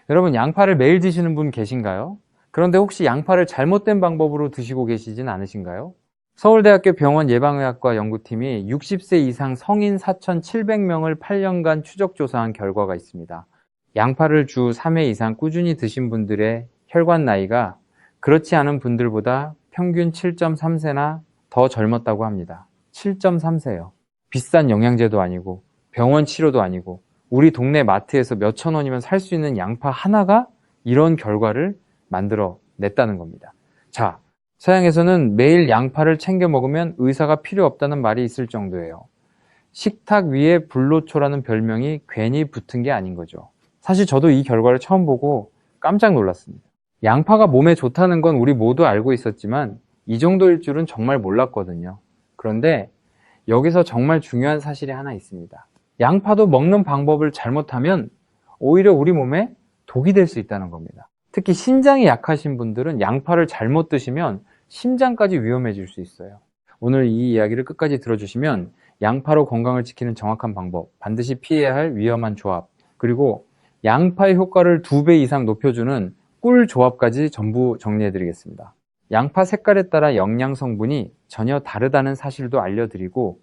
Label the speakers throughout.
Speaker 1: 여러분, 양파를 매일 드시는 분 계신가요? 그런데 혹시 양파를 잘못된 방법으로 드시고 계시진 않으신가요? 서울대학교 병원 예방의학과 연구팀이 60세 이상 성인 4,700명을 8년간 추적 조사한 결과가 있습니다. 양파를 주 3회 이상 꾸준히 드신 분들의 혈관 나이가 그렇지 않은 분들보다 평균 7.3세나 더 젊었다고 합니다. 7.3세요. 비싼 영양제도 아니고 병원 치료도 아니고 우리 동네 마트에서 몇천 원이면 살 수 있는 양파 하나가 이런 결과를 만들어 냈다는 겁니다. 자, 서양에서는 매일 양파를 챙겨 먹으면 의사가 필요 없다는 말이 있을 정도예요. 식탁 위에 불로초라는 별명이 괜히 붙은 게 아닌 거죠. 사실 저도 이 결과를 처음 보고 깜짝 놀랐습니다. 양파가 몸에 좋다는 건 우리 모두 알고 있었지만 이 정도일 줄은 정말 몰랐거든요. 그런데 여기서 정말 중요한 사실이 하나 있습니다. 양파도 먹는 방법을 잘못하면 오히려 우리 몸에 독이 될 수 있다는 겁니다. 특히 신장이 약하신 분들은 양파를 잘못 드시면 심장까지 위험해질 수 있어요. 오늘 이 이야기를 끝까지 들어주시면 양파로 건강을 지키는 정확한 방법, 반드시 피해야 할 위험한 조합, 그리고 양파의 효과를 2배 이상 높여주는 꿀 조합까지 전부 정리해드리겠습니다. 양파 색깔에 따라 영양 성분이 전혀 다르다는 사실도 알려드리고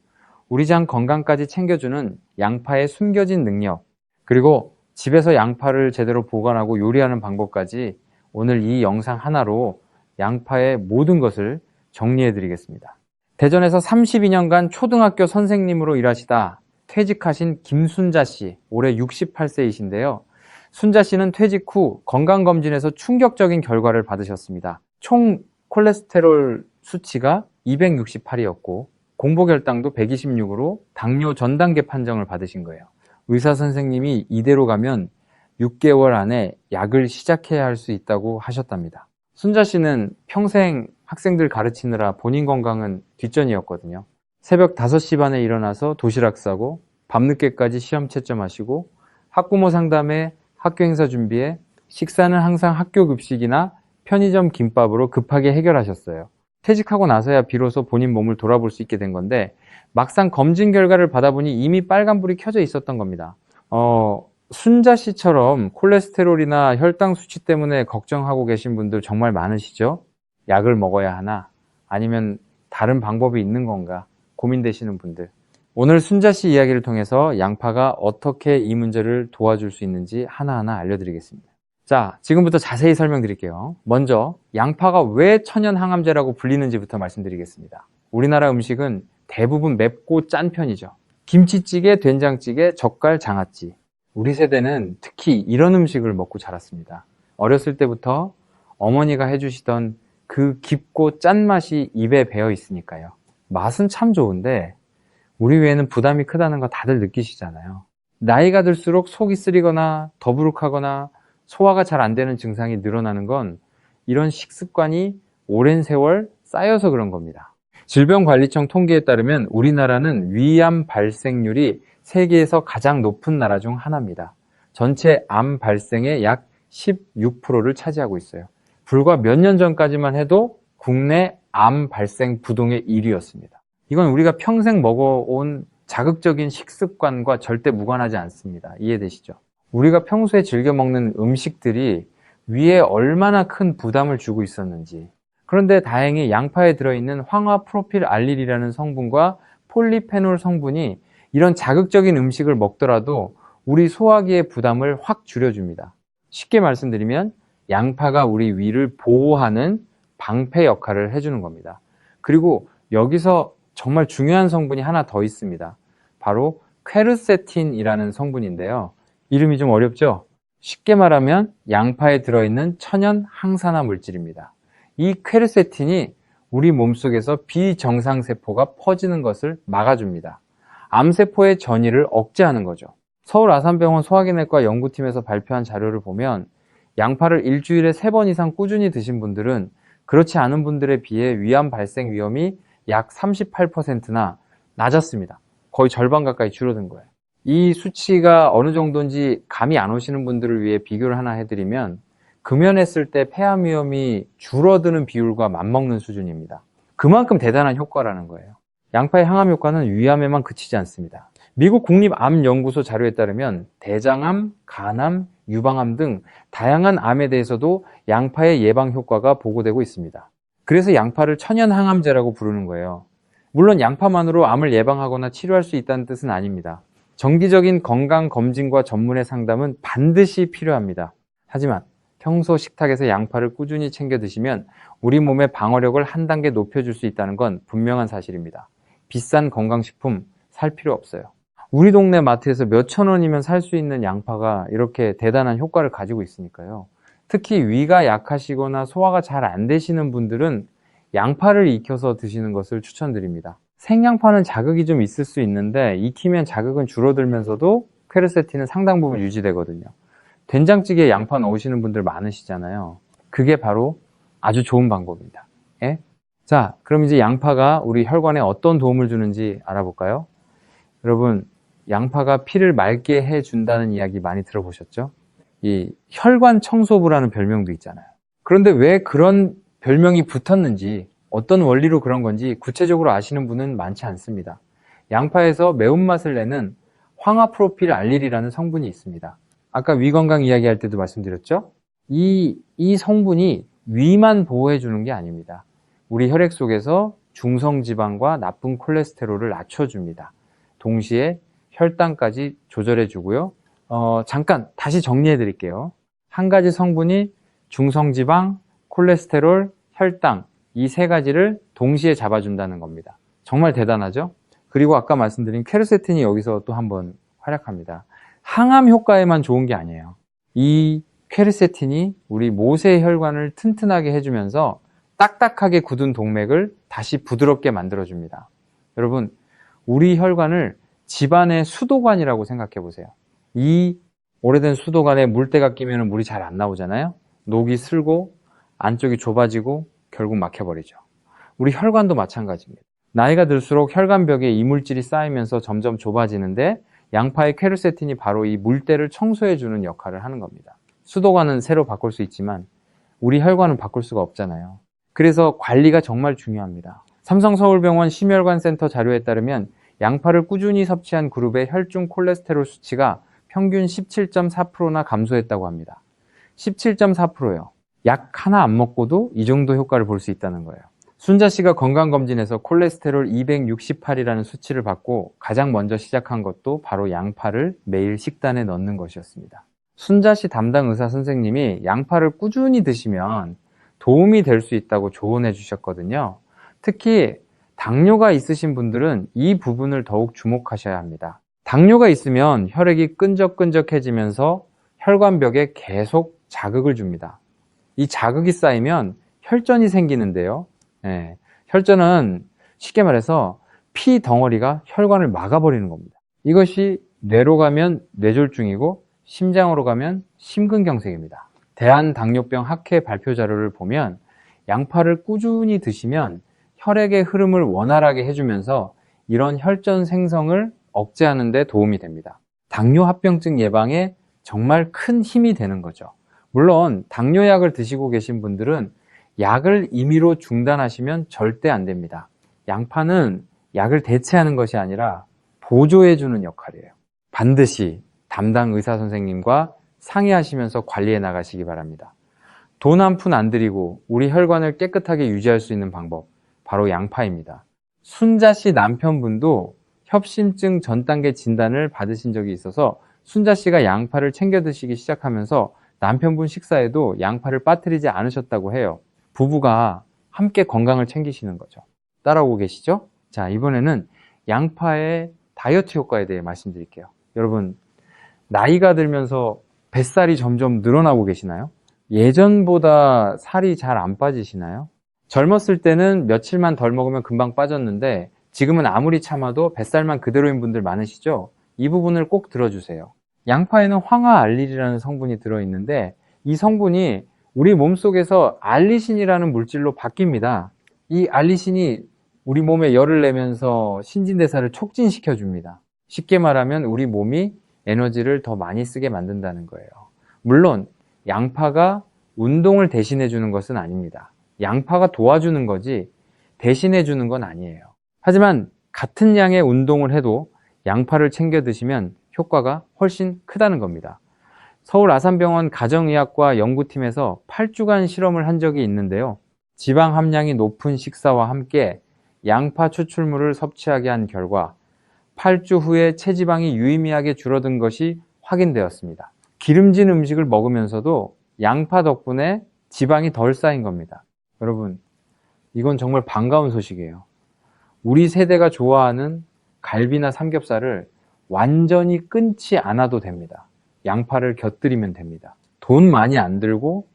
Speaker 1: 우리 장 건강까지 챙겨주는 양파의 숨겨진 능력, 그리고 집에서 양파를 제대로 보관하고 요리하는 방법까지 오늘 이 영상 하나로 양파의 모든 것을 정리해 드리겠습니다. 대전에서 32년간 초등학교 선생님으로 일하시다 퇴직하신 김순자 씨, 올해 68세이신데요. 순자 씨는 퇴직 후 건강검진에서 충격적인 결과를 받으셨습니다. 총 콜레스테롤 수치가 268이었고 공복혈당도 126으로 당뇨 전단계 판정을 받으신 거예요. 의사 선생님이 이대로 가면 6개월 안에 약을 시작해야 할 수 있다고 하셨답니다. 순자 씨는 평생 학생들 가르치느라 본인 건강은 뒷전이었거든요. 새벽 5시 반에 일어나서 도시락 싸고 밤늦게까지 시험 채점하시고 학부모 상담에 학교 행사 준비에 식사는 항상 학교 급식이나 편의점 김밥으로 급하게 해결하셨어요. 퇴직하고 나서야 비로소 본인 몸을 돌아볼 수 있게 된 건데 막상 검진 결과를 받아보니 이미 빨간불이 켜져 있었던 겁니다. 순자 씨처럼 콜레스테롤이나 혈당 수치 때문에 걱정하고 계신 분들 정말 많으시죠? 약을 먹어야 하나? 아니면 다른 방법이 있는 건가? 고민되시는 분들. 오늘 순자 씨 이야기를 통해서 양파가 어떻게 이 문제를 도와줄 수 있는지 하나하나 알려드리겠습니다. 자, 지금부터 자세히 설명드릴게요. 먼저 양파가 왜 천연 항암제라고 불리는지부터 말씀드리겠습니다. 우리나라 음식은 대부분 맵고 짠 편이죠. 김치찌개, 된장찌개, 젓갈, 장아찌. 우리 세대는 특히 이런 음식을 먹고 자랐습니다. 어렸을 때부터 어머니가 해주시던 그 깊고 짠 맛이 입에 배어 있으니까요. 맛은 참 좋은데 우리 외에는 부담이 크다는 거 다들 느끼시잖아요. 나이가 들수록 속이 쓰리거나 더부룩하거나 소화가 잘 안 되는 증상이 늘어나는 건 이런 식습관이 오랜 세월 쌓여서 그런 겁니다. 질병관리청 통계에 따르면 우리나라는 위암 발생률이 세계에서 가장 높은 나라 중 하나입니다. 전체 암 발생의 약 16%를 차지하고 있어요. 불과 몇 년 전까지만 해도 국내 암 발생 부동의 1위였습니다. 이건 우리가 평생 먹어온 자극적인 식습관과 절대 무관하지 않습니다. 이해되시죠? 우리가 평소에 즐겨 먹는 음식들이 위에 얼마나 큰 부담을 주고 있었는지. 그런데 다행히 양파에 들어있는 황화프로필알릴이라는 성분과 폴리페놀 성분이 이런 자극적인 음식을 먹더라도 우리 소화기의 부담을 확 줄여줍니다. 쉽게 말씀드리면 양파가 우리 위를 보호하는 방패 역할을 해주는 겁니다. 그리고 여기서 정말 중요한 성분이 하나 더 있습니다. 바로 퀘르세틴이라는 성분인데요. 이름이 좀 어렵죠? 쉽게 말하면 양파에 들어있는 천연 항산화 물질입니다. 이 퀘르세틴이 우리 몸속에서 비정상세포가 퍼지는 것을 막아줍니다. 암세포의 전이를 억제하는 거죠. 서울 아산병원 소화기내과 연구팀에서 발표한 자료를 보면 양파를 일주일에 3번 이상 꾸준히 드신 분들은 그렇지 않은 분들에 비해 위암 발생 위험이 약 38%나 낮았습니다. 거의 절반 가까이 줄어든 거예요. 이 수치가 어느 정도인지 감이 안 오시는 분들을 위해 비교를 하나 해드리면 금연했을 때 폐암 위험이 줄어드는 비율과 맞먹는 수준입니다. 그만큼 대단한 효과라는 거예요. 양파의 항암 효과는 위암에만 그치지 않습니다. 미국 국립암연구소 자료에 따르면 대장암, 간암, 유방암 등 다양한 암에 대해서도 양파의 예방 효과가 보고되고 있습니다. 그래서 양파를 천연항암제라고 부르는 거예요. 물론 양파만으로 암을 예방하거나 치료할 수 있다는 뜻은 아닙니다. 정기적인 건강검진과 전문의 상담은 반드시 필요합니다. 하지만 평소 식탁에서 양파를 꾸준히 챙겨 드시면 우리 몸의 방어력을 한 단계 높여줄 수 있다는 건 분명한 사실입니다. 비싼 건강식품 살 필요 없어요. 우리 동네 마트에서 몇천 원이면 살 수 있는 양파가 이렇게 대단한 효과를 가지고 있으니까요. 특히 위가 약하시거나 소화가 잘 안 되시는 분들은 양파를 익혀서 드시는 것을 추천드립니다. 생양파는 자극이 좀 있을 수 있는데 익히면 자극은 줄어들면서도 퀘르세틴은 상당 부분 유지되거든요. 된장찌개에 양파 넣으시는 분들 많으시잖아요. 그게 바로 아주 좋은 방법입니다. 예? 자, 그럼 이제 양파가 우리 혈관에 어떤 도움을 주는지 알아볼까요? 여러분, 양파가 피를 맑게 해준다는 이야기 많이 들어보셨죠? 이 혈관 청소부라는 별명도 있잖아요. 그런데 왜 그런 별명이 붙었는지, 어떤 원리로 그런 건지 구체적으로 아시는 분은 많지 않습니다. 양파에서 매운맛을 내는 황화프로필 알릴이라는 성분이 있습니다. 아까 위 건강 이야기할 때도 말씀드렸죠? 이 성분이 위만 보호해 주는 게 아닙니다. 우리 혈액 속에서 중성지방과 나쁜 콜레스테롤을 낮춰줍니다. 동시에 혈당까지 조절해 주고요. 잠깐 다시 정리해 드릴게요. 한 가지 성분이 중성지방, 콜레스테롤, 혈당 이 세 가지를 동시에 잡아준다는 겁니다. 정말 대단하죠? 그리고 아까 말씀드린 퀘르세틴이 여기서 또 한번 활약합니다. 항암 효과에만 좋은 게 아니에요. 이 퀘르세틴이 우리 모세 혈관을 튼튼하게 해주면서 딱딱하게 굳은 동맥을 다시 부드럽게 만들어줍니다. 여러분, 우리 혈관을 집안의 수도관이라고 생각해 보세요. 이 오래된 수도관에 물때가 끼면 물이 잘 안 나오잖아요. 녹이 슬고 안쪽이 좁아지고 결국 막혀버리죠. 우리 혈관도 마찬가지입니다. 나이가 들수록 혈관벽에 이물질이 쌓이면서 점점 좁아지는데 양파의 퀘르세틴이 바로 이 물때를 청소해주는 역할을 하는 겁니다. 수도관은 새로 바꿀 수 있지만 우리 혈관은 바꿀 수가 없잖아요. 그래서 관리가 정말 중요합니다. 삼성서울병원 심혈관센터 자료에 따르면 양파를 꾸준히 섭취한 그룹의 혈중 콜레스테롤 수치가 평균 17.4%나 감소했다고 합니다. 17.4%요. 약 하나 안 먹고도 이 정도 효과를 볼 수 있다는 거예요. 순자 씨가 건강검진에서 콜레스테롤 268이라는 수치를 받고 가장 먼저 시작한 것도 바로 양파를 매일 식단에 넣는 것이었습니다. 순자 씨 담당 의사 선생님이 양파를 꾸준히 드시면 도움이 될 수 있다고 조언해 주셨거든요. 특히 당뇨가 있으신 분들은 이 부분을 더욱 주목하셔야 합니다. 당뇨가 있으면 혈액이 끈적끈적해지면서 혈관벽에 계속 자극을 줍니다. 이 자극이 쌓이면 혈전이 생기는데요. 혈전은 쉽게 말해서 피 덩어리가 혈관을 막아버리는 겁니다. 이것이 뇌로 가면 뇌졸중이고 심장으로 가면 심근경색입니다. 대한당뇨병 학회 발표 자료를 보면 양파를 꾸준히 드시면 혈액의 흐름을 원활하게 해주면서 이런 혈전 생성을 억제하는 데 도움이 됩니다. 당뇨합병증 예방에 정말 큰 힘이 되는 거죠. 물론 당뇨약을 드시고 계신 분들은 약을 임의로 중단하시면 절대 안 됩니다. 양파는 약을 대체하는 것이 아니라 보조해주는 역할이에요. 반드시 담당 의사 선생님과 상의하시면서 관리해 나가시기 바랍니다. 돈 한 푼 안 들이고 우리 혈관을 깨끗하게 유지할 수 있는 방법, 바로 양파입니다. 순자 씨 남편분도 협심증 전 단계 진단을 받으신 적이 있어서 순자 씨가 양파를 챙겨 드시기 시작하면서 남편분 식사에도 양파를 빠뜨리지 않으셨다고 해요. 부부가 함께 건강을 챙기시는 거죠. 따라오고 계시죠? 자, 이번에는 양파의 다이어트 효과에 대해 말씀드릴게요. 여러분, 나이가 들면서 뱃살이 점점 늘어나고 계시나요? 예전보다 살이 잘 안 빠지시나요? 젊었을 때는 며칠만 덜 먹으면 금방 빠졌는데 지금은 아무리 참아도 뱃살만 그대로인 분들 많으시죠? 이 부분을 꼭 들어주세요. 양파에는 황화알릴이라는 성분이 들어있는데 이 성분이 우리 몸속에서 알리신이라는 물질로 바뀝니다. 이 알리신이 우리 몸에 열을 내면서 신진대사를 촉진시켜 줍니다. 쉽게 말하면 우리 몸이 에너지를 더 많이 쓰게 만든다는 거예요. 물론 양파가 운동을 대신해 주는 것은 아닙니다. 양파가 도와주는 거지 대신해 주는 건 아니에요. 하지만 같은 양의 운동을 해도 양파를 챙겨 드시면 효과가 훨씬 크다는 겁니다. 서울 아산병원 가정의학과 연구팀에서 8주간 실험을 한 적이 있는데요. 지방 함량이 높은 식사와 함께 양파 추출물을 섭취하게 한 결과 8주 후에 체지방이 유의미하게 줄어든 것이 확인되었습니다. 기름진 음식을 먹으면서도 양파 덕분에 지방이 덜 쌓인 겁니다. 여러분, 이건 정말 반가운 소식이에요. 우리 세대가 좋아하는 갈비나 삼겹살을 완전히 끊지 않아도 됩니다. 양파를 곁들이면 됩니다. 돈 많이 안 들고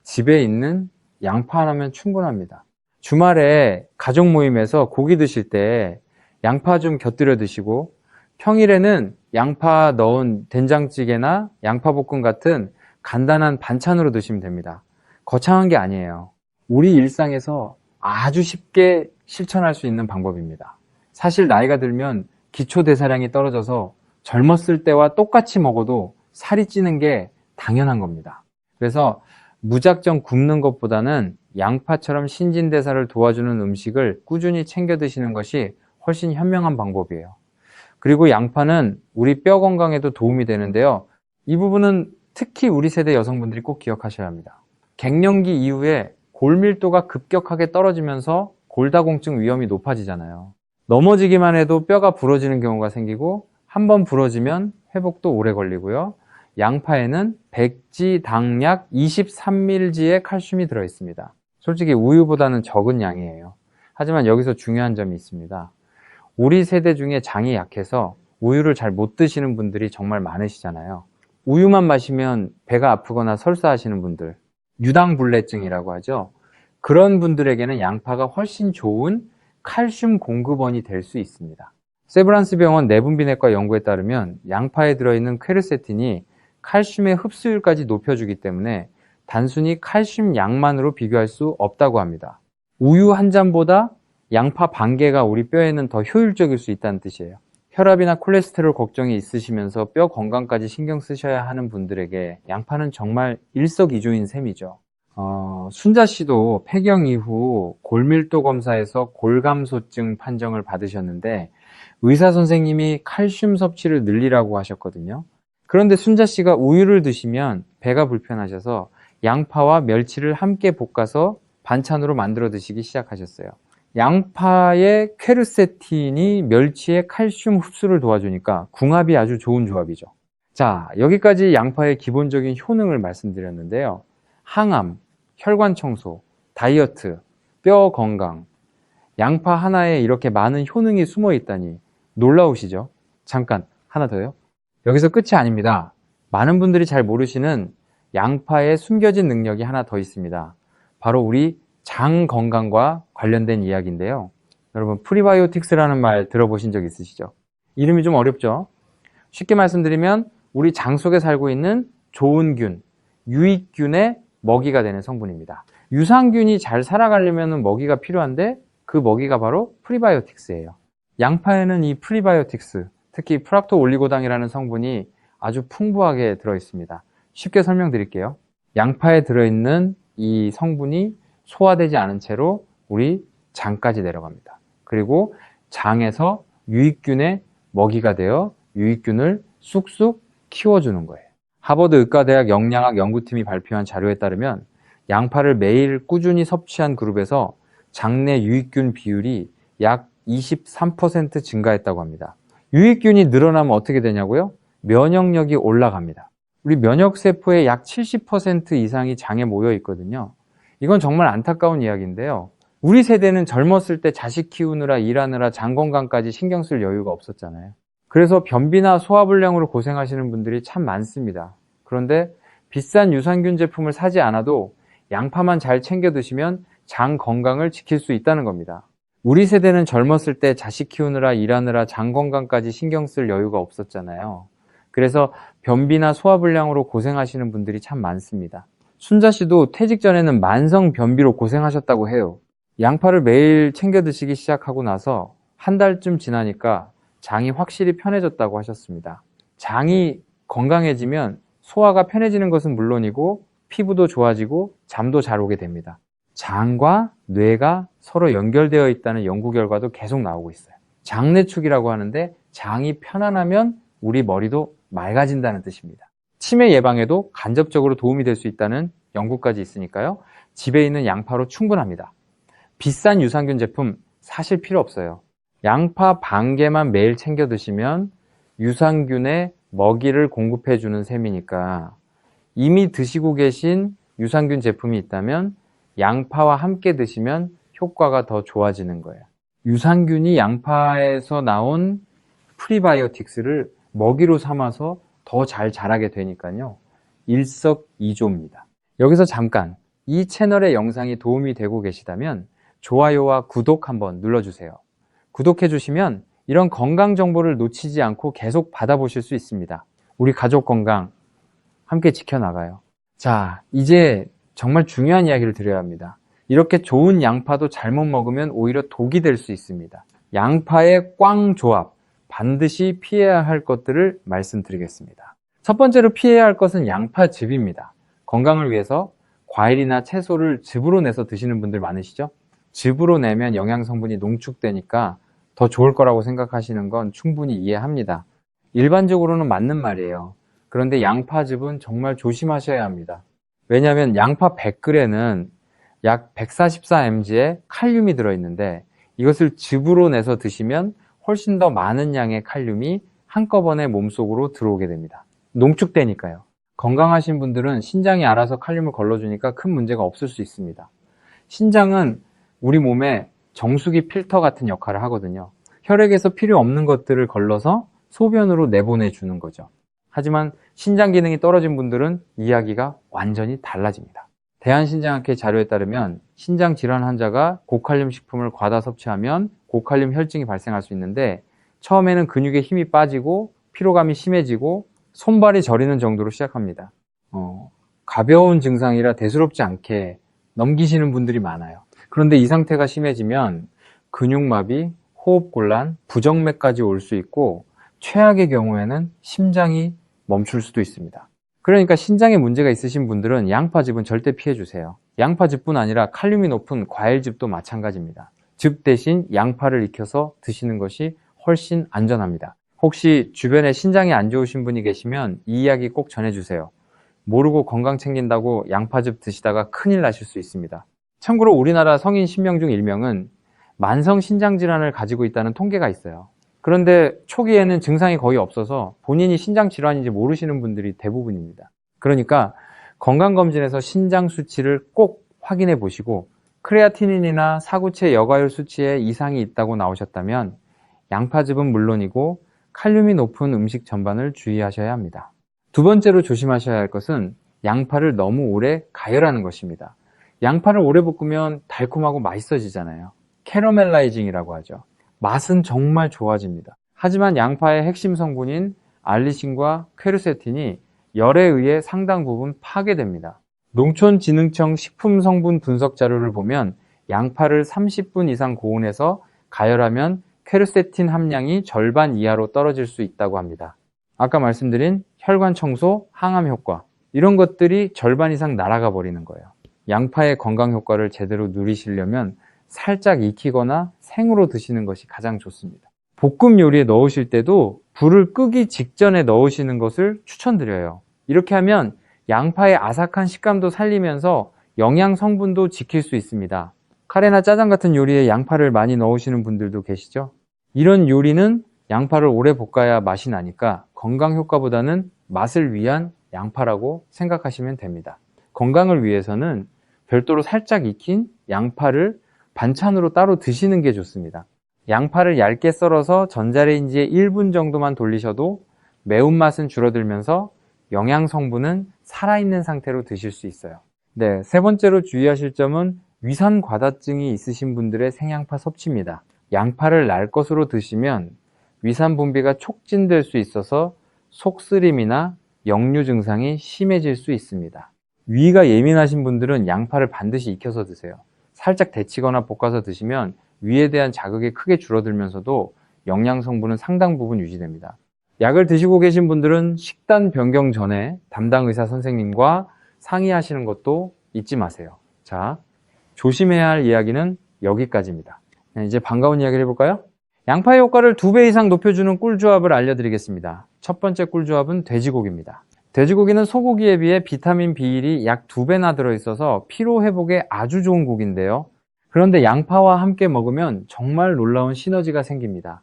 Speaker 1: 집에 있는 양파 하나면 충분합니다. 주말에 가족 모임에서 고기 드실 때 양파 좀 곁들여 드시고, 평일에는 양파 넣은 된장찌개나 양파볶음 같은 간단한 반찬으로 드시면 됩니다. 거창한 게 아니에요. 우리 일상에서 아주 쉽게 실천할 수 있는 방법입니다. 사실 나이가 들면 기초대사량이 떨어져서 젊었을 때와 똑같이 먹어도 살이 찌는 게 당연한 겁니다. 그래서 무작정 굶는 것보다는 양파처럼 신진대사를 도와주는 음식을 꾸준히 챙겨 드시는 것이 훨씬 현명한 방법이에요. 그리고 양파는 우리 뼈 건강에도 도움이 되는데요. 이 부분은 특히 우리 세대 여성분들이 꼭 기억하셔야 합니다. 갱년기 이후에 골밀도가 급격하게 떨어지면서 골다공증 위험이 높아지잖아요. 넘어지기만 해도 뼈가 부러지는 경우가 생기고, 한번 부러지면 회복도 오래 걸리고요. 양파에는 백지, 당약 23mg의 칼슘이 들어있습니다. 솔직히 우유보다는 적은 양이에요. 하지만 여기서 중요한 점이 있습니다. 우리 세대 중에 장이 약해서 우유를 잘 못 드시는 분들이 정말 많으시잖아요. 우유만 마시면 배가 아프거나 설사하시는 분들, 유당불내증이라고 하죠. 그런 분들에게는 양파가 훨씬 좋은 칼슘 공급원이 될 수 있습니다. 세브란스 병원 내분비내과 연구에 따르면 양파에 들어있는 퀘르세틴이 칼슘의 흡수율까지 높여주기 때문에 단순히 칼슘 양만으로 비교할 수 없다고 합니다. 우유 한 잔보다 양파 반 개가 우리 뼈에는 더 효율적일 수 있다는 뜻이에요. 혈압이나 콜레스테롤 걱정이 있으시면서 뼈 건강까지 신경 쓰셔야 하는 분들에게 양파는 정말 일석이조인 셈이죠. 순자 씨도 폐경 이후 골밀도 검사에서 골감소증 판정을 받으셨는데 의사 선생님이 칼슘 섭취를 늘리라고 하셨거든요. 그런데 순자 씨가 우유를 드시면 배가 불편하셔서 양파와 멸치를 함께 볶아서 반찬으로 만들어 드시기 시작하셨어요. 양파의 퀘르세틴이 멸치의 칼슘 흡수를 도와주니까 궁합이 아주 좋은 조합이죠. 자, 여기까지 양파의 기본적인 효능을 말씀드렸는데요. 항암, 혈관 청소, 다이어트, 뼈 건강, 양파 하나에 이렇게 많은 효능이 숨어 있다니 놀라우시죠? 잠깐, 하나 더요. 여기서 끝이 아닙니다. 많은 분들이 잘 모르시는 양파의 숨겨진 능력이 하나 더 있습니다. 바로 우리 장 건강과 관련된 이야기인데요. 여러분, 프리바이오틱스라는 말 들어보신 적 있으시죠? 이름이 좀 어렵죠? 쉽게 말씀드리면 우리 장 속에 살고 있는 좋은 균, 유익균의 먹이가 되는 성분입니다. 유산균이 잘 살아가려면 먹이가 필요한데 그 먹이가 바로 프리바이오틱스예요. 양파에는 이 프리바이오틱스, 특히 프락토올리고당이라는 성분이 아주 풍부하게 들어있습니다. 쉽게 설명드릴게요. 양파에 들어있는 이 성분이 소화되지 않은 채로 우리 장까지 내려갑니다. 그리고 장에서 유익균의 먹이가 되어 유익균을 쑥쑥 키워주는 거예요. 하버드 의과대학 영양학 연구팀이 발표한 자료에 따르면 양파를 매일 꾸준히 섭취한 그룹에서 장내 유익균 비율이 약 23% 증가했다고 합니다. 유익균이 늘어나면 어떻게 되냐고요? 면역력이 올라갑니다. 우리 면역세포의 약 70% 이상이 장에 모여 있거든요. 이건 정말 안타까운 이야기인데요. 우리 세대는 젊었을 때 자식 키우느라 일하느라 장 건강까지 신경 쓸 여유가 없었잖아요. 그래서 변비나 소화불량으로 고생하시는 분들이 참 많습니다. 그런데 비싼 유산균 제품을 사지 않아도 양파만 잘 챙겨 드시면 장 건강을 지킬 수 있다는 겁니다. 우리 세대는 젊었을 때 자식 키우느라 일하느라 장 건강까지 신경 쓸 여유가 없었잖아요. 그래서 변비나 소화불량으로 고생하시는 분들이 참 많습니다. 순자 씨도 퇴직 전에는 만성 변비로 고생하셨다고 해요. 양파를 매일 챙겨 드시기 시작하고 나서 한 달쯤 지나니까 장이 확실히 편해졌다고 하셨습니다. 장이 건강해지면 소화가 편해지는 것은 물론이고 피부도 좋아지고 잠도 잘 오게 됩니다. 장과 뇌가 서로 연결되어 있다는 연구 결과도 계속 나오고 있어요. 장내축이라고 하는데 장이 편안하면 우리 머리도 맑아진다는 뜻입니다. 치매 예방에도 간접적으로 도움이 될 수 있다는 연구까지 있으니까요. 집에 있는 양파로 충분합니다. 비싼 유산균 제품 사실 필요 없어요. 양파 반 개만 매일 챙겨 드시면 유산균에 먹이를 공급해 주는 셈이니까 이미 드시고 계신 유산균 제품이 있다면 양파와 함께 드시면 효과가 더 좋아지는 거예요. 유산균이 양파에서 나온 프리바이오틱스를 먹이로 삼아서 더 잘 자라게 되니까요. 일석이조입니다. 여기서 잠깐 이 채널의 영상이 도움이 되고 계시다면 좋아요와 구독 한번 눌러주세요. 구독해 주시면 이런 건강 정보를 놓치지 않고 계속 받아보실 수 있습니다. 우리 가족 건강 함께 지켜나가요. 자, 이제 정말 중요한 이야기를 드려야 합니다. 이렇게 좋은 양파도 잘못 먹으면 오히려 독이 될 수 있습니다. 양파의 꽝 조합, 반드시 피해야 할 것들을 말씀드리겠습니다. 첫 번째로 피해야 할 것은 양파즙입니다. 건강을 위해서 과일이나 채소를 즙으로 내서 드시는 분들 많으시죠? 즙으로 내면 영양 성분이 농축되니까 더 좋을 거라고 생각하시는 건 충분히 이해합니다. 일반적으로는 맞는 말이에요. 그런데 양파즙은 정말 조심하셔야 합니다. 왜냐하면 양파 100g에는 약 144mg의 칼륨이 들어있는데 이것을 즙으로 내서 드시면 훨씬 더 많은 양의 칼륨이 한꺼번에 몸속으로 들어오게 됩니다. 농축되니까요. 건강하신 분들은 신장이 알아서 칼륨을 걸러주니까 큰 문제가 없을 수 있습니다. 신장은 우리 몸에 정수기 필터 같은 역할을 하거든요. 혈액에서 필요 없는 것들을 걸러서 소변으로 내보내주는 거죠. 하지만 신장 기능이 떨어진 분들은 이야기가 완전히 달라집니다. 대한신장학회 자료에 따르면 신장 질환 환자가 고칼륨 식품을 과다 섭취하면 고칼륨 혈증이 발생할 수 있는데 처음에는 근육에 힘이 빠지고 피로감이 심해지고 손발이 저리는 정도로 시작합니다. 가벼운 증상이라 대수롭지 않게 넘기시는 분들이 많아요. 그런데 이 상태가 심해지면 근육마비, 호흡곤란, 부정맥까지 올 수 있고 최악의 경우에는 심장이 멈출 수도 있습니다. 그러니까 신장에 문제가 있으신 분들은 양파즙은 절대 피해주세요. 양파즙뿐 아니라 칼륨이 높은 과일즙도 마찬가지입니다. 즙 대신 양파를 익혀서 드시는 것이 훨씬 안전합니다. 혹시 주변에 신장이 안 좋으신 분이 계시면 이 이야기 꼭 전해주세요. 모르고 건강 챙긴다고 양파즙 드시다가 큰일 나실 수 있습니다. 참고로 우리나라 성인 10명 중 1명은 만성 신장질환을 가지고 있다는 통계가 있어요. 그런데 초기에는 증상이 거의 없어서 본인이 신장질환인지 모르시는 분들이 대부분입니다. 그러니까 건강검진에서 신장 수치를 꼭 확인해 보시고 크레아티닌이나 사구체 여과율 수치에 이상이 있다고 나오셨다면 양파즙은 물론이고 칼륨이 높은 음식 전반을 주의하셔야 합니다. 두 번째로 조심하셔야 할 것은 양파를 너무 오래 가열하는 것입니다. 양파를 오래 볶으면 달콤하고 맛있어지잖아요. 캐러멜라이징이라고 하죠. 맛은 정말 좋아집니다. 하지만 양파의 핵심 성분인 알리신과 퀘르세틴이 열에 의해 상당 부분 파괴됩니다. 농촌진흥청 식품성분 분석 자료를 보면 양파를 30분 이상 고온에서 가열하면 퀘르세틴 함량이 절반 이하로 떨어질 수 있다고 합니다. 아까 말씀드린 혈관 청소, 항암 효과 이런 것들이 절반 이상 날아가 버리는 거예요. 양파의 건강 효과를 제대로 누리시려면 살짝 익히거나 생으로 드시는 것이 가장 좋습니다. 볶음 요리에 넣으실 때도 불을 끄기 직전에 넣으시는 것을 추천드려요. 이렇게 하면 양파의 아삭한 식감도 살리면서 영양 성분도 지킬 수 있습니다. 카레나 짜장 같은 요리에 양파를 많이 넣으시는 분들도 계시죠? 이런 요리는 양파를 오래 볶아야 맛이 나니까 건강 효과보다는 맛을 위한 양파라고 생각하시면 됩니다. 건강을 위해서는 별도로 살짝 익힌 양파를 반찬으로 따로 드시는 게 좋습니다. 양파를 얇게 썰어서 전자레인지에 1분 정도만 돌리셔도 매운맛은 줄어들면서 영양 성분은 살아있는 상태로 드실 수 있어요. 네, 세 번째로 주의하실 점은 위산 과다증이 있으신 분들의 생양파 섭취입니다. 양파를 날 것으로 드시면 위산 분비가 촉진될 수 있어서 속쓰림이나 역류 증상이 심해질 수 있습니다. 위가 예민하신 분들은 양파를 반드시 익혀서 드세요. 살짝 데치거나 볶아서 드시면 위에 대한 자극이 크게 줄어들면서도 영양 성분은 상당 부분 유지됩니다. 약을 드시고 계신 분들은 식단 변경 전에 담당 의사 선생님과 상의하시는 것도 잊지 마세요. 자, 조심해야 할 이야기는 여기까지입니다. 이제 반가운 이야기를 해볼까요? 양파의 효과를 2배 이상 높여주는 꿀조합을 알려드리겠습니다. 첫 번째 꿀조합은 돼지고기입니다. 돼지고기는 소고기에 비해 비타민 B1이 약 2배나 들어있어서 피로 회복에 아주 좋은 고기인데요. 그런데 양파와 함께 먹으면 정말 놀라운 시너지가 생깁니다.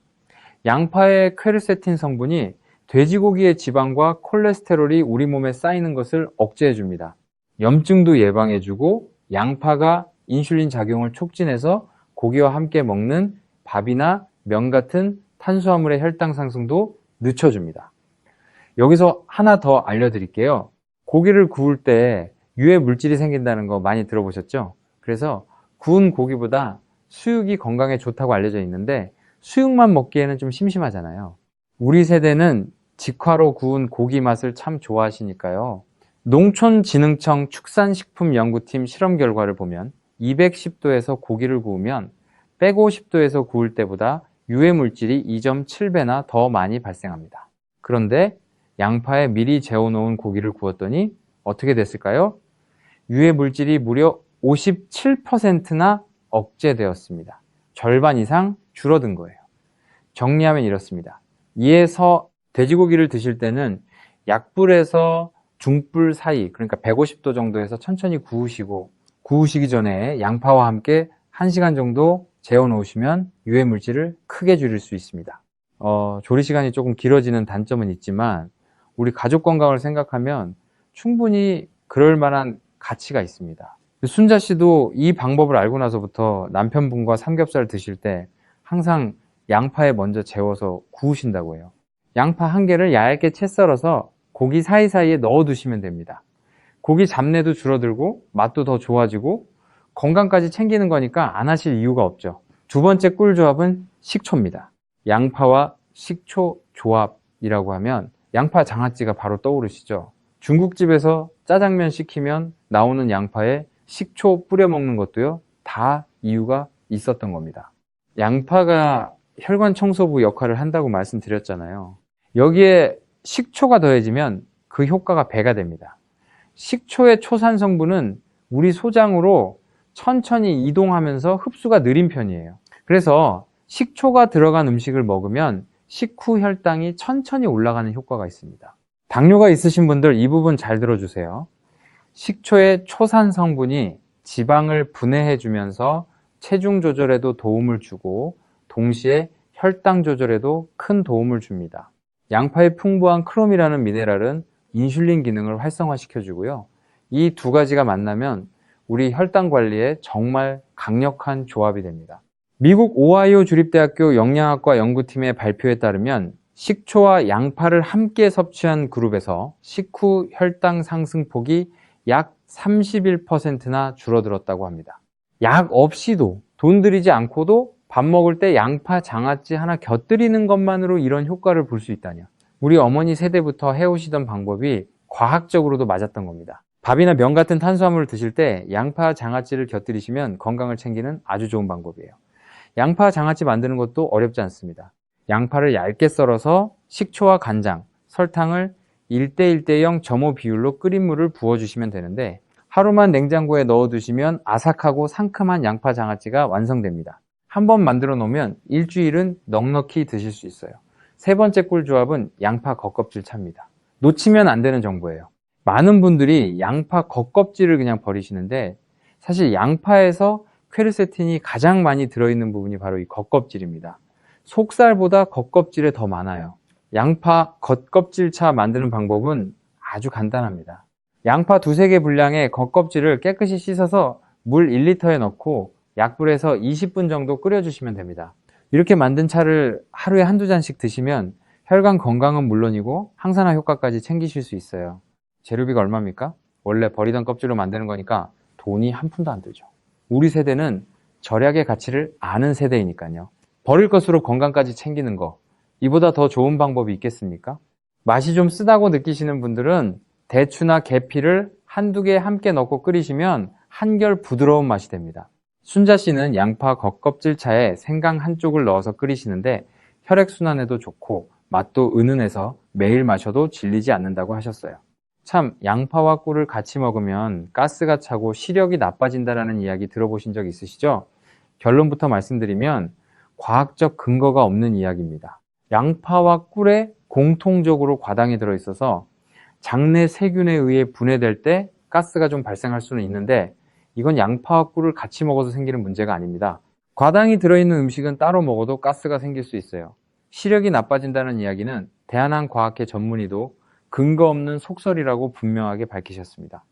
Speaker 1: 양파의 퀘르세틴 성분이 돼지고기의 지방과 콜레스테롤이 우리 몸에 쌓이는 것을 억제해줍니다. 염증도 예방해주고 양파가 인슐린 작용을 촉진해서 고기와 함께 먹는 밥이나 면 같은 탄수화물의 혈당 상승도 늦춰줍니다. 여기서 하나 더 알려드릴게요. 고기를 구울 때 유해 물질이 생긴다는 거 많이 들어보셨죠? 그래서 구운 고기보다 수육이 건강에 좋다고 알려져 있는데 수육만 먹기에는 좀 심심하잖아요. 우리 세대는 직화로 구운 고기 맛을 참 좋아하시니까요. 농촌진흥청 축산식품연구팀 실험 결과를 보면 210도에서 고기를 구우면 150도에서 구울 때보다 유해 물질이 2.7배나 더 많이 발생합니다. 그런데 양파에 미리 재워놓은 고기를 구웠더니 어떻게 됐을까요? 유해 물질이 무려 57%나 억제되었습니다. 절반 이상 줄어든 거예요. 정리하면 이렇습니다. 이에서 돼지고기를 드실 때는 약불에서 중불 사이, 그러니까 150도 정도에서 천천히 구우시기 전에 양파와 함께 1시간 정도 재워 놓으시면 유해 물질을 크게 줄일 수 있습니다. 조리 시간이 조금 길어지는 단점은 있지만 우리 가족 건강을 생각하면 충분히 그럴 만한 가치가 있습니다. 순자 씨도 이 방법을 알고 나서부터 남편분과 삼겹살 드실 때 항상 양파에 먼저 재워서 구우신다고 해요. 양파 1개를 얇게 채 썰어서 고기 사이사이에 넣어 두시면 됩니다. 고기 잡내도 줄어들고 맛도 더 좋아지고 건강까지 챙기는 거니까 안 하실 이유가 없죠. 두 번째 꿀조합은 식초입니다. 양파와 식초 조합이라고 하면 양파 장아찌가 바로 떠오르시죠? 중국집에서 짜장면 시키면 나오는 양파에 식초 뿌려 먹는 것도요, 다 이유가 있었던 겁니다. 양파가 혈관 청소부 역할을 한다고 말씀드렸잖아요. 여기에 식초가 더해지면 그 효과가 배가 됩니다. 식초의 초산 성분은 우리 소장으로 천천히 이동하면서 흡수가 느린 편이에요. 그래서 식초가 들어간 음식을 먹으면 식후 혈당이 천천히 올라가는 효과가 있습니다. 당뇨가 있으신 분들 이 부분 잘 들어주세요. 식초의 초산 성분이 지방을 분해해 주면서 체중 조절에도 도움을 주고 동시에 혈당 조절에도 큰 도움을 줍니다. 양파에 풍부한 크롬이라는 미네랄은 인슐린 기능을 활성화시켜 주고요. 이 두 가지가 만나면 우리 혈당 관리에 정말 강력한 조합이 됩니다. 미국 오하이오 주립대학교 영양학과 연구팀의 발표에 따르면 식초와 양파를 함께 섭취한 그룹에서 식후 혈당 상승폭이 약 31%나 줄어들었다고 합니다. 약 없이도 돈 들이지 않고도 밥 먹을 때 양파 장아찌 하나 곁들이는 것만으로 이런 효과를 볼 수 있다뇨. 우리 어머니 세대부터 해오시던 방법이 과학적으로도 맞았던 겁니다. 밥이나 면 같은 탄수화물을 드실 때 양파 장아찌를 곁들이시면 건강을 챙기는 아주 좋은 방법이에요. 양파 장아찌 만드는 것도 어렵지 않습니다. 양파를 얇게 썰어서 식초와 간장, 설탕을 1:1:0 점호 비율로 끓인 물을 부어주시면 되는데 하루만 냉장고에 넣어두시면 아삭하고 상큼한 양파 장아찌가 완성됩니다. 한번 만들어 놓으면 일주일은 넉넉히 드실 수 있어요. 세 번째 꿀조합은 양파 겉껍질 차입니다. 놓치면 안 되는 정보예요. 많은 분들이 양파 겉껍질을 그냥 버리시는데 사실 양파에서 퀘르세틴이 가장 많이 들어있는 부분이 바로 이 겉껍질입니다. 속살보다 겉껍질에 더 많아요. 양파 겉껍질차 만드는 방법은 아주 간단합니다. 양파 2-3개 분량의 겉껍질을 깨끗이 씻어서 물 1리터에 넣고 약불에서 20분 정도 끓여주시면 됩니다. 이렇게 만든 차를 하루에 1-2잔씩 드시면 혈관 건강은 물론이고 항산화 효과까지 챙기실 수 있어요. 재료비가 얼마입니까? 원래 버리던 껍질로 만드는 거니까 돈이 한 푼도 안 들죠. 우리 세대는 절약의 가치를 아는 세대이니까요. 버릴 것으로 건강까지 챙기는 거, 이보다 더 좋은 방법이 있겠습니까? 맛이 좀 쓰다고 느끼시는 분들은 대추나 계피를 1-2개 함께 넣고 끓이시면 한결 부드러운 맛이 됩니다. 순자 씨는 양파 겉껍질차에 생강 한쪽을 넣어서 끓이시는데 혈액순환에도 좋고 맛도 은은해서 매일 마셔도 질리지 않는다고 하셨어요. 참, 양파와 꿀을 같이 먹으면 가스가 차고 시력이 나빠진다는 이야기 들어보신 적 있으시죠? 결론부터 말씀드리면 과학적 근거가 없는 이야기입니다. 양파와 꿀에 공통적으로 과당이 들어있어서 장내 세균에 의해 분해될 때 가스가 좀 발생할 수는 있는데 이건 양파와 꿀을 같이 먹어서 생기는 문제가 아닙니다. 과당이 들어있는 음식은 따로 먹어도 가스가 생길 수 있어요. 시력이 나빠진다는 이야기는 대한항과학회 전문의도 근거 없는 속설이라고 분명하게 밝히셨습니다.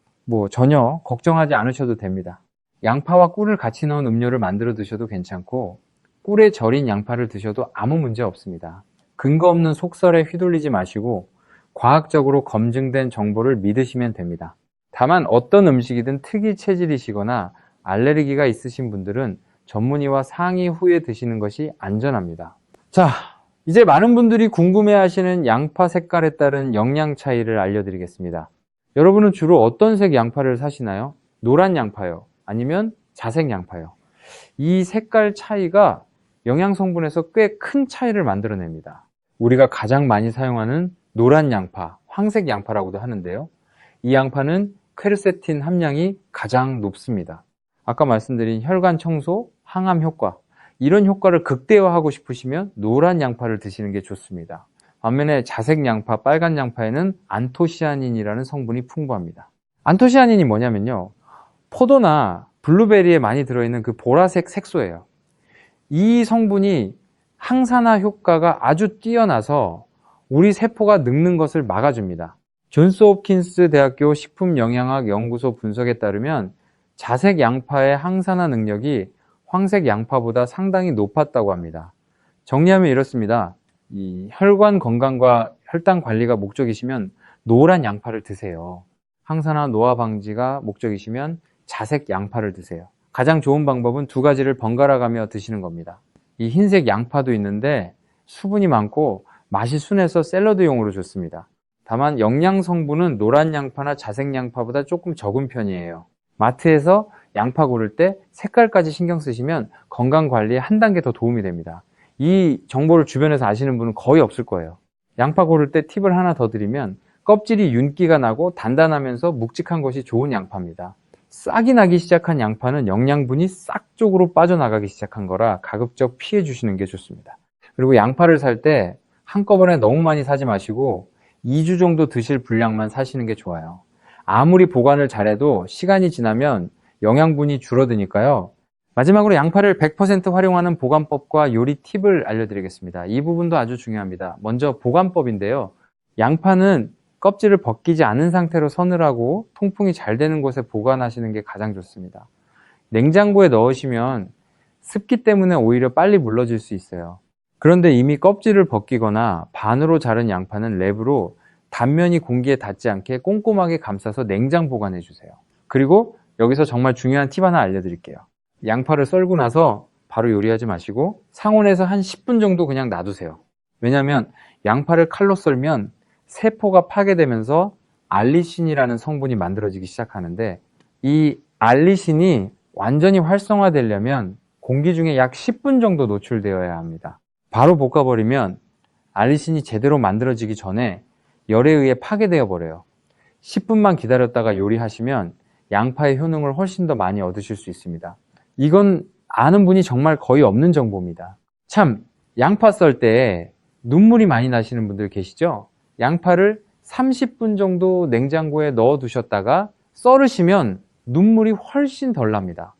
Speaker 1: 전혀 걱정하지 않으셔도 됩니다. 양파와 꿀을 같이 넣은 음료를 만들어 드셔도 괜찮고 꿀에 절인 양파를 드셔도 아무 문제 없습니다. 근거 없는 속설에 휘둘리지 마시고 과학적으로 검증된 정보를 믿으시면 됩니다. 다만 어떤 음식이든 특이 체질이시거나 알레르기가 있으신 분들은 전문의와 상의 후에 드시는 것이 안전합니다. 자, 이제 많은 분들이 궁금해하시는 양파 색깔에 따른 영양 차이를 알려드리겠습니다. 여러분은 주로 어떤 색 양파를 사시나요? 노란 양파요? 아니면 자색 양파요? 이 색깔 차이가 영양 성분에서 꽤 큰 차이를 만들어냅니다. 우리가 가장 많이 사용하는 노란 양파, 황색 양파라고도 하는데요. 이 양파는 퀘르세틴 함량이 가장 높습니다. 아까 말씀드린 혈관 청소, 항암 효과, 이런 효과를 극대화하고 싶으시면 노란 양파를 드시는 게 좋습니다. 반면에 자색 양파, 빨간 양파에는 안토시아닌이라는 성분이 풍부합니다. 안토시아닌이 뭐냐면요, 포도나 블루베리에 많이 들어있는 그 보라색 색소예요. 이 성분이 항산화 효과가 아주 뛰어나서 우리 세포가 늙는 것을 막아줍니다. 존스 홉킨스 대학교 식품영양학 연구소 분석에 따르면 자색 양파의 항산화 능력이 황색 양파보다 상당히 높았다고 합니다. 정리하면 이렇습니다. 이 혈관 건강과 혈당 관리가 목적이시면 노란 양파를 드세요. 항산화 노화 방지가 목적이시면 자색 양파를 드세요. 가장 좋은 방법은 두 가지를 번갈아 가며 드시는 겁니다. 이 흰색 양파도 있는데 수분이 많고 맛이 순해서 샐러드용으로 좋습니다. 다만 영양 성분은 노란 양파나 자색 양파보다 조금 적은 편이에요. 마트에서 양파 고를 때 색깔까지 신경 쓰시면 건강 관리에 한 단계 더 도움이 됩니다. 이 정보를 주변에서 아시는 분은 거의 없을 거예요. 양파 고를 때 팁을 하나 더 드리면 껍질이 윤기가 나고 단단하면서 묵직한 것이 좋은 양파입니다. 싹이 나기 시작한 양파는 영양분이 싹 쪽으로 빠져나가기 시작한 거라 가급적 피해 주시는 게 좋습니다. 그리고 양파를 살 때 한꺼번에 너무 많이 사지 마시고 2주 정도 드실 분량만 사시는 게 좋아요. 아무리 보관을 잘해도 시간이 지나면 영양분이 줄어드니까요. 마지막으로 양파를 100% 활용하는 보관법과 요리 팁을 알려드리겠습니다. 이 부분도 아주 중요합니다. 먼저 보관법인데요. 양파는 껍질을 벗기지 않은 상태로 서늘하고 통풍이 잘 되는 곳에 보관하시는 게 가장 좋습니다. 냉장고에 넣으시면 습기 때문에 오히려 빨리 물러질 수 있어요. 그런데 이미 껍질을 벗기거나 반으로 자른 양파는 랩으로 단면이 공기에 닿지 않게 꼼꼼하게 감싸서 냉장 보관해 주세요. 그리고 여기서 정말 중요한 팁 하나 알려드릴게요. 양파를 썰고 나서 바로 요리하지 마시고 상온에서 한 10분 정도 그냥 놔두세요. 왜냐하면 양파를 칼로 썰면 세포가 파괴되면서 알리신이라는 성분이 만들어지기 시작하는데 이 알리신이 완전히 활성화되려면 공기 중에 약 10분 정도 노출되어야 합니다. 바로 볶아버리면 알리신이 제대로 만들어지기 전에 열에 의해 파괴되어 버려요. 10분만 기다렸다가 요리하시면 양파의 효능을 훨씬 더 많이 얻으실 수 있습니다. 이건 아는 분이 정말 거의 없는 정보입니다. 참, 양파 썰 때 눈물이 많이 나시는 분들 계시죠? 양파를 30분 정도 냉장고에 넣어 두셨다가 썰으시면 눈물이 훨씬 덜 납니다.